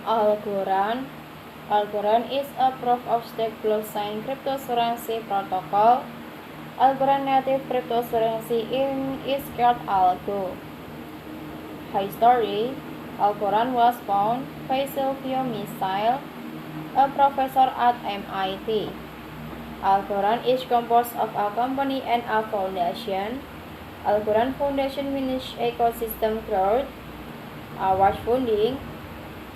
Algorand. Algorand is a proof-of-stake blockchain cryptocurrency protocol. Algorand native cryptocurrency is called Algo. History. Algorand was founded by Silvio Misael, a professor at MIT. Algorand is composed of a company and a foundation. Algorand Foundation managed ecosystem growth, awards funding,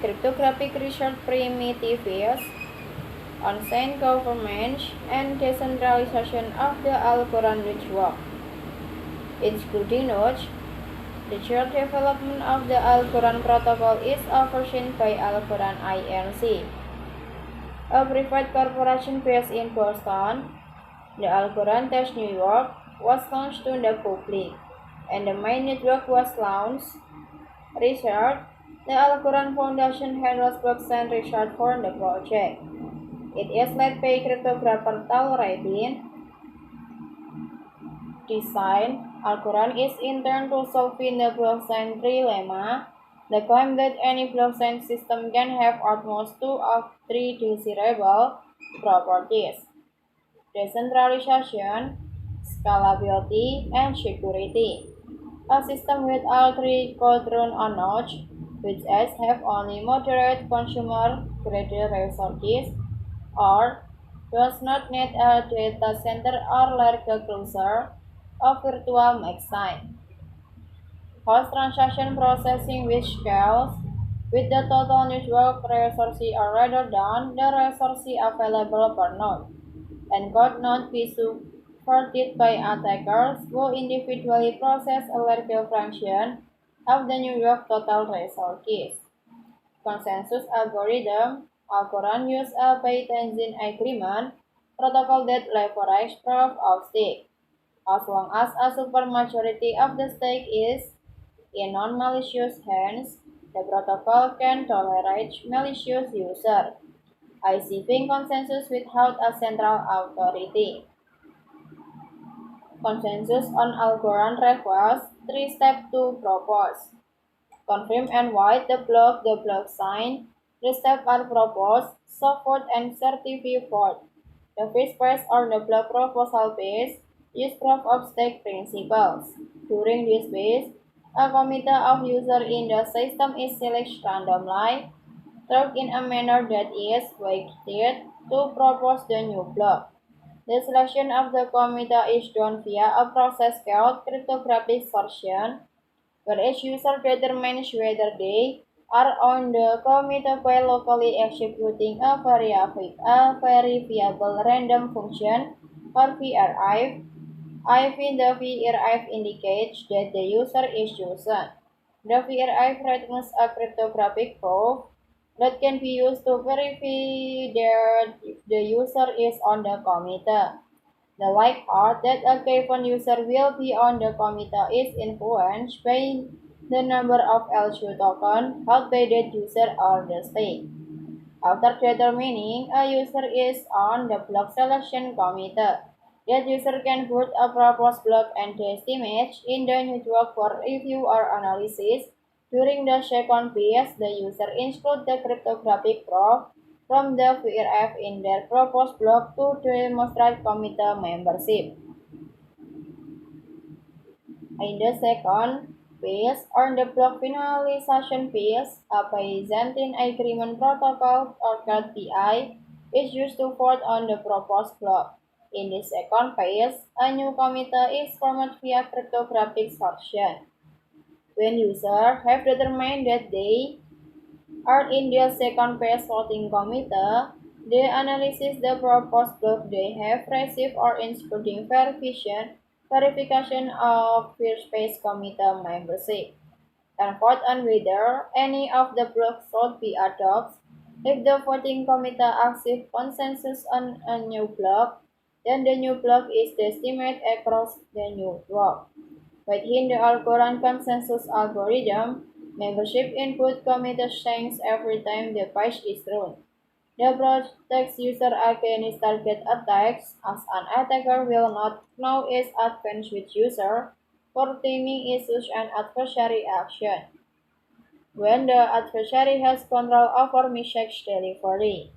cryptographic research primitives, on-chain governance, and decentralization of the Algorand network. Including nodes, the shared development of the Algorand protocol is overseen by Algorand Inc., a private corporation based in Boston. The Algorand Test New York was launched to the public, and the main network was launched. Research. The Algorand Foundation handles blockchain research for the project. It is led by cryptographer Tal Rabin. Design. Algorand is intended to solve the blockchain trilemma, the claim that any blockchain system can have at most two of three desirable properties: decentralization, scalability, and security. A system with all three could run on nodes, which have only moderate consumer-grade resources, or does not need a data center or larger cluster of virtual machines. Host transaction processing which scales with the total network resources or rather than the resources available per node, and could not be subverted by attackers who individually process a larger fraction of the network total resources. Consensus algorithm. Algorand use a Bayesian agreement protocol that leverages proof of stake. As long as a supermajority of the stake is in non-malicious hands, the protocol can tolerate malicious users, achieving consensus without a central authority. Consensus on Algorand requires three steps to propose: confirm and void the block sign. The steps are proposed, support, and certificate. The first phase or the block proposal phase use proof of stake principles. During this phase, a committee of users in the system is selected randomly, thought in a manner that is weighted to propose the new block. The selection of the committee is done via a process called cryptographic sortion, where each user determines whether they are on the committee by locally executing a verifiable random function or VRIF. If the VRIF indicates that the user is chosen, the VRIF returns a cryptographic proof that can be used to verify that the user is on the committee. The likelihood that a given user will be on the committee is influenced by the number of LSU tokens held by that user or the stake. After determining a user is on the block selection committee, that user can put a proposed block and test image in the network for review or analysis. During the second phase, the user includes the cryptographic proof from the VRF in their proposed block to demonstrate committee membership. In the second phase, or the block finalization phase, a Byzantine Agreement Protocol or CAD-PI is used to vote on the proposed block. In the second phase, a new committee is formed via cryptographic sortion. When users have determined that they are in the second phase voting committee, they analyze the proposed block they have received or including verification of first phase committee membership, and vote on whether any of the blocks should be adopted. If the voting committee achieves consensus on a new block, then the new block is distributed across the new block. Within the Algorand consensus algorithm, membership input committee changes every time the page is run. The protects user against target attacks, as an attacker will not know its advanced with user for timing issues and adversary action. when the adversary has control over message delivery.